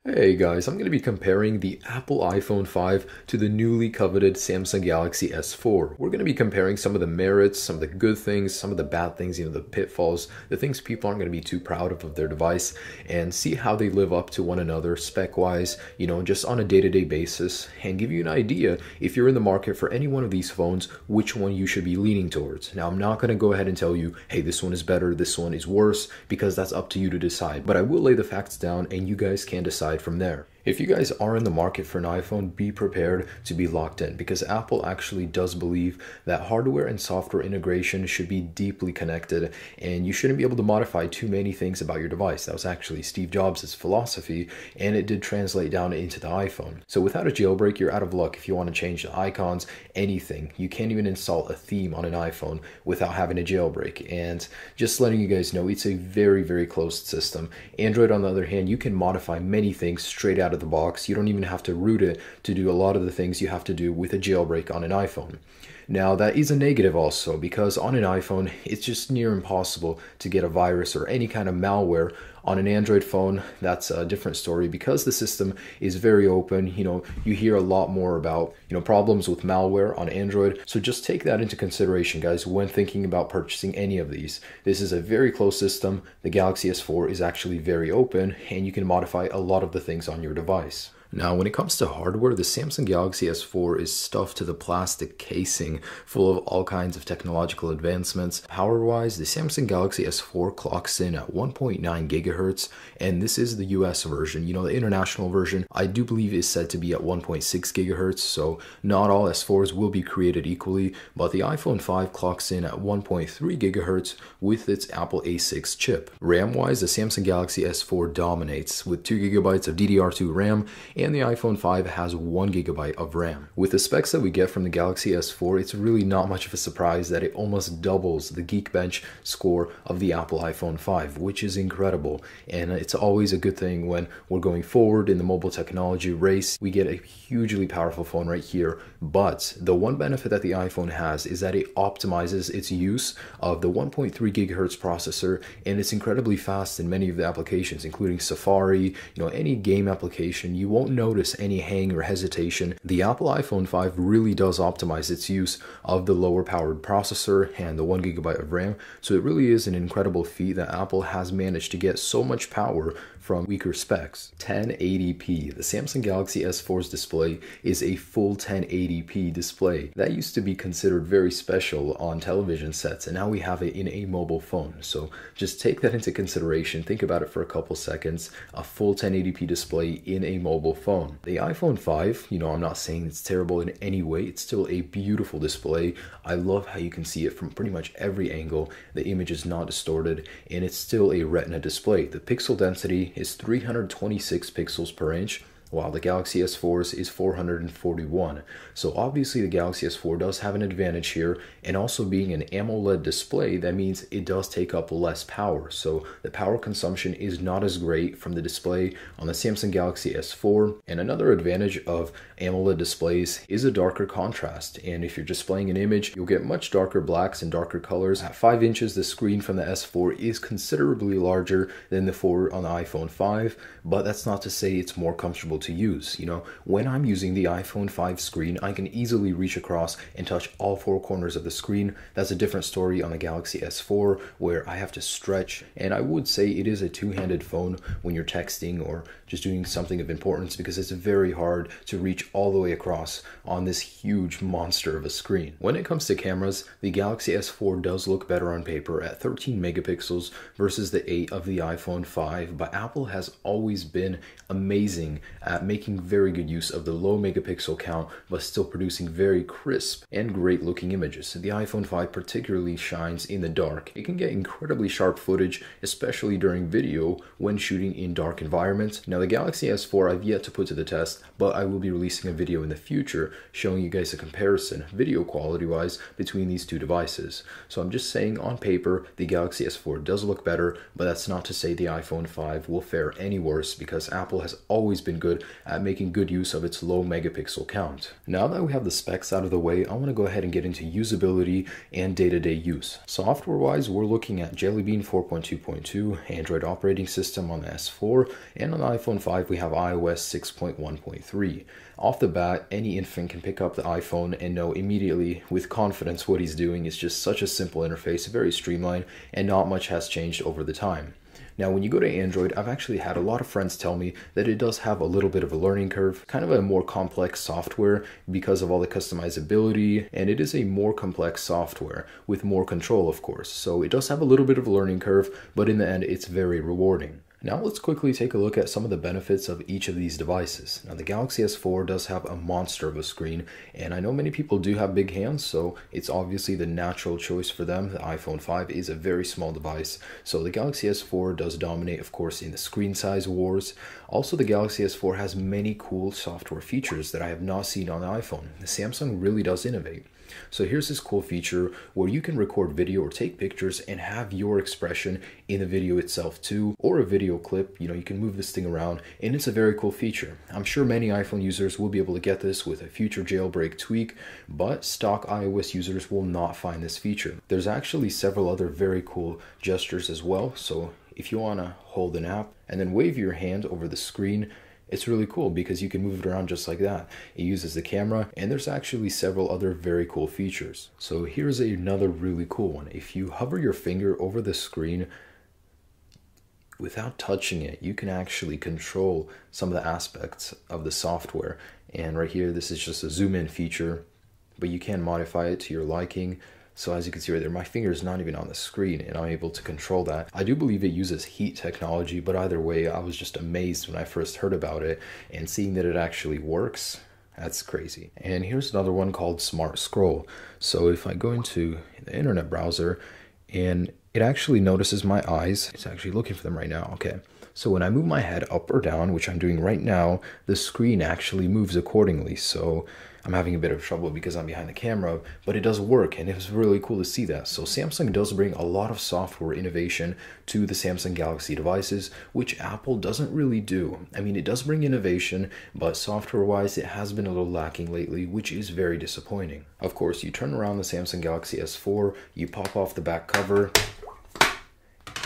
Hey guys, I'm going to be comparing the Apple iPhone 5 to the newly coveted Samsung Galaxy S4. We're going to be comparing some of the merits, some of the good things, some of the bad things, the pitfalls, the things people aren't going to be too proud of their device, and see how they live up to one another spec-wise, just on a day-to-day basis, and give you an idea, if you're in the market for any one of these phones, which one you should be leaning towards. Now, I'm not going to go ahead and tell you, hey, this one is better, this one is worse, because that's up to you to decide. But I will lay the facts down, and you guys can decide from there. If you guys are in the market for an iPhone, be prepared to be locked in, because Apple actually does believe that hardware and software integration should be deeply connected, and you shouldn't be able to modify too many things about your device. That was actually Steve Jobs' philosophy, and it did translate down into the iPhone. So without a jailbreak, you're out of luck if you want to change the icons, anything. You can't even install a theme on an iPhone without having a jailbreak. And just letting you guys know, it's a very, very closed system. Android, on the other hand, you can modify many things straight out of the box. You don't even have to root it to do a lot of the things you have to do with a jailbreak on an iPhone. Now, that is a negative also, because on an iPhone, it's just near impossible to get a virus or any kind of malware. On an Android phone, that's a different story, because the system is very open. You hear a lot more about, problems with malware on Android. So just take that into consideration, guys, when thinking about purchasing any of these. This is a very closed system. The Galaxy S4 is actually very open, and you can modify a lot of the things on your device. Now, when it comes to hardware, the Samsung Galaxy S4 is stuffed to the plastic casing, full of all kinds of technological advancements. Power-wise, the Samsung Galaxy S4 clocks in at 1.9 gigahertz, and this is the US version. The international version, I do believe, is said to be at 1.6 gigahertz, so not all S4s will be created equally, but the iPhone 5 clocks in at 1.3 gigahertz with its Apple A6 chip. RAM-wise, the Samsung Galaxy S4 dominates, with 2 gigabytes of DDR2 RAM, and the iPhone 5 has 1 gigabyte of RAM. With the specs that we get from the Galaxy S4, it's really not much of a surprise that it almost doubles the Geekbench score of the Apple iPhone 5, which is incredible. And it's always a good thing when we're going forward in the mobile technology race. We get a hugely powerful phone right here, but the one benefit that the iPhone has is that it optimizes its use of the 1.3 gigahertz processor, and it's incredibly fast in many of the applications, including Safari, any game application. You won't notice any hang or hesitation. The Apple iPhone 5 really does optimize its use of the lower powered processor and the 1 gigabyte of RAM, so it really is an incredible feat that Apple has managed to get so much power from weaker specs. 1080p. The Samsung Galaxy S4's display is a full 1080p display. That used to be considered very special on television sets, and now we have it in a mobile phone. So just take that into consideration. Think about it for a couple seconds. A full 1080p display in a mobile phone. The iPhone 5, I'm not saying it's terrible in any way. It's still a beautiful display. I love how you can see it from pretty much every angle. The image is not distorted, and it's still a Retina display. The pixel density is 326 pixels per inch, while the Galaxy S4's is 441. So obviously the Galaxy S4 does have an advantage here, and also being an AMOLED display, that means it does take up less power. So the power consumption is not as great from the display on the Samsung Galaxy S4. And another advantage of AMOLED displays is a darker contrast. And if you're displaying an image, you'll get much darker blacks and darker colors. At 5 inches, the screen from the S4 is considerably larger than the 4 on the iPhone 5, but that's not to say it's more comfortable to use. When I'm using the iPhone 5 screen, I can easily reach across and touch all 4 corners of the screen. That's a different story on the Galaxy S4, where I have to stretch. And I would say it is a two-handed phone when you're texting or just doing something of importance, because it's very hard to reach all the way across on this huge monster of a screen. When it comes to cameras, the Galaxy S4 does look better on paper at 13 megapixels versus the 8 of the iPhone 5, but Apple has always been amazing at making very good use of the low megapixel count, but still producing very crisp and great looking images. The iPhone 5 particularly shines in the dark. It can get incredibly sharp footage, especially during video when shooting in dark environments. Now, the Galaxy S4 I've yet to put to the test, but I will be releasing a video in the future showing you guys a comparison, video quality wise, between these two devices. So I'm just saying, on paper, the Galaxy S4 does look better, but that's not to say the iPhone 5 will fare any worse, because Apple has always been good good at making good use of its low megapixel count. Now that we have the specs out of the way, I want to go ahead and get into usability and day-to-day use. Software-wise, we're looking at Jelly Bean 4.2.2, Android operating system on the S4, and on the iPhone 5 we have iOS 6.1.3. Off the bat, any infant can pick up the iPhone and know immediately with confidence what he's doing. It's just such a simple interface, very streamlined, and not much has changed over the time. Now, when you go to Android, I've actually had a lot of friends tell me that it does have a little bit of a learning curve, kind of a more complex software because of all the customizability, and it is a more complex software with more control, of course. So it does have a little bit of a learning curve, but in the end, it's very rewarding. Now let's quickly take a look at some of the benefits of each of these devices. Now the Galaxy S4 does have a monster of a screen, and I know many people do have big hands, so it's obviously the natural choice for them. The iPhone 5 is a very small device, so the Galaxy S4 does dominate, of course, in the screen size wars. Also, the Galaxy S4 has many cool software features that I have not seen on the iPhone. The Samsung really does innovate. So here's this cool feature where you can record video or take pictures and have your expression in the video itself too, or a video clip. You can move this thing around, and it's a very cool feature. I'm sure many iPhone users will be able to get this with a future jailbreak tweak, but stock iOS users will not find this feature. There's actually several other very cool gestures as well. So if you want to hold an app and then wave your hand over the screen, it's really cool because you can move it around just like that. It uses the camera, and there's actually several other very cool features. So here's another really cool one. If you hover your finger over the screen without touching it, you can actually control some of the aspects of the software. And right here, this is just a zoom in feature, but you can modify it to your liking. So as you can see right there, my finger is not even on the screen, and I'm able to control that. I do believe it uses heat technology, but either way, I was just amazed when I first heard about it, and seeing that it actually works, that's crazy. And here's another one called Smart Scroll. So if I go into the internet browser, and it actually notices my eyes, it's actually looking for them right now, okay. So when I move my head up or down, which I'm doing right now, the screen actually moves accordingly. So I'm having a bit of trouble because I'm behind the camera, but it does work, and it was really cool to see that. So Samsung does bring a lot of software innovation to the Samsung Galaxy devices, which Apple doesn't really do. I mean, it does bring innovation, but software-wise, it has been a little lacking lately, which is very disappointing. Of course, you turn around the Samsung Galaxy S4, you pop off the back cover,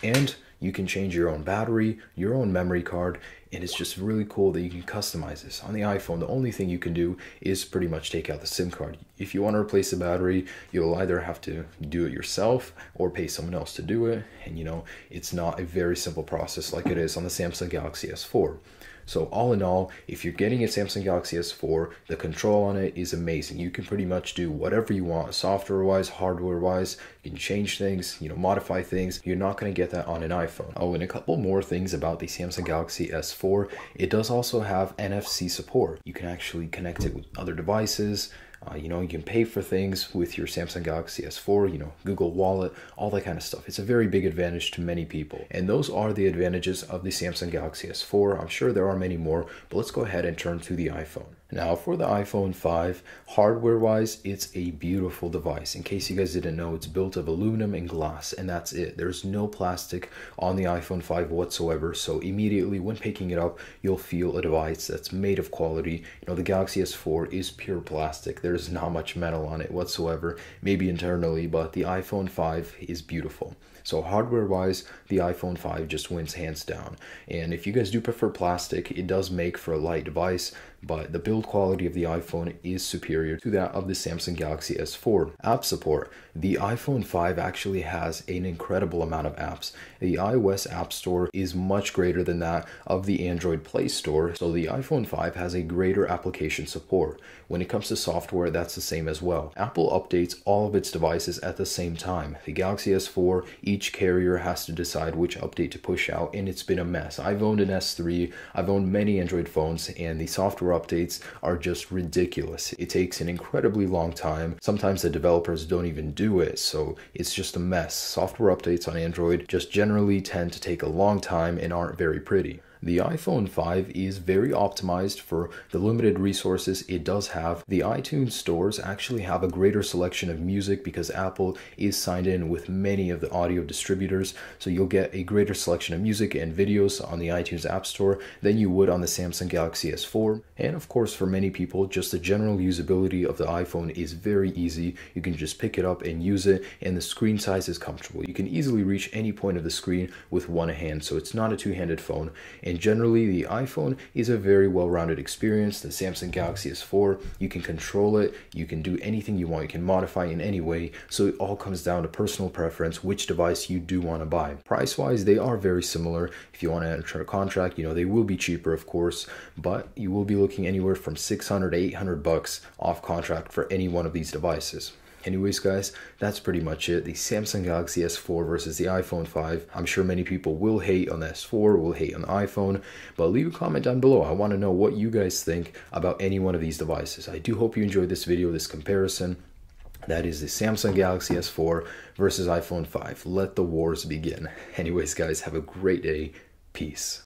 and you can change your own battery, your own memory card, and it's just really cool that you can customize this. On the iPhone, the only thing you can do is pretty much take out the SIM card. If you want to replace the battery, you'll either have to do it yourself or pay someone else to do it. And it's not a very simple process like it is on the Samsung Galaxy S4. So all in all, if you're getting a Samsung Galaxy S4, the control on it is amazing. You can pretty much do whatever you want, software-wise, hardware-wise. You can change things, modify things. You're not going to get that on an iPhone. Oh, and a couple more things about the Samsung Galaxy S4. It does also have NFC support. You can actually connect it with other devices. You can pay for things with your Samsung Galaxy S4, Google Wallet, all that kind of stuff. It's a very big advantage to many people. And those are the advantages of the Samsung Galaxy S4. I'm sure there are many more, but let's go ahead and turn to the iPhone. Now for the iPhone 5, hardware-wise, it's a beautiful device. In case you guys didn't know, it's built of aluminum and glass, and that's it. There's no plastic on the iPhone 5 whatsoever, so immediately when picking it up, you'll feel a device that's made of quality. The Galaxy S4 is pure plastic. There's not much metal on it whatsoever, maybe internally, but the iPhone 5 is beautiful. So hardware-wise, the iPhone 5 just wins hands down. And if you guys do prefer plastic, it does make for a light device, but the build quality of the iPhone is superior to that of the Samsung Galaxy S4. App support. The iPhone 5 actually has an incredible amount of apps. The iOS App Store is much greater than that of the Android Play Store, so the iPhone 5 has a greater application support. When it comes to software, that's the same as well. Apple updates all of its devices at the same time. The Galaxy S4, each carrier has to decide which update to push out, and it's been a mess. I've owned an S3, I've owned many Android phones, and the software updates are just ridiculous. It takes an incredibly long time. Sometimes the developers don't even do it, so it's just a mess. Software updates on Android just generally tend to take a long time and aren't very pretty. The iPhone 5 is very optimized for the limited resources it does have. The iTunes stores actually have a greater selection of music because Apple is signed in with many of the audio distributors, so you'll get a greater selection of music and videos on the iTunes App Store than you would on the Samsung Galaxy S4. And of course, for many people, just the general usability of the iPhone is very easy. You can just pick it up and use it, and the screen size is comfortable. You can easily reach any point of the screen with one hand, so it's not a two-handed phone. And generally, the iPhone is a very well-rounded experience. The Samsung Galaxy S4, you can control it, you can do anything you want, you can modify in any way, so it all comes down to personal preference, which device you do want to buy. Price-wise, they are very similar. If you want to enter a contract, they will be cheaper, of course, but you will be looking anywhere from $600 to $800 off contract for any one of these devices. Anyways, guys, that's pretty much it. The Samsung Galaxy S4 versus the iPhone 5. I'm sure many people will hate on the S4, will hate on the iPhone, but leave a comment down below. I want to know what you guys think about any one of these devices. I do hope you enjoyed this video, this comparison. That is the Samsung Galaxy S4 versus iPhone 5. Let the wars begin. Anyways, guys, have a great day. Peace.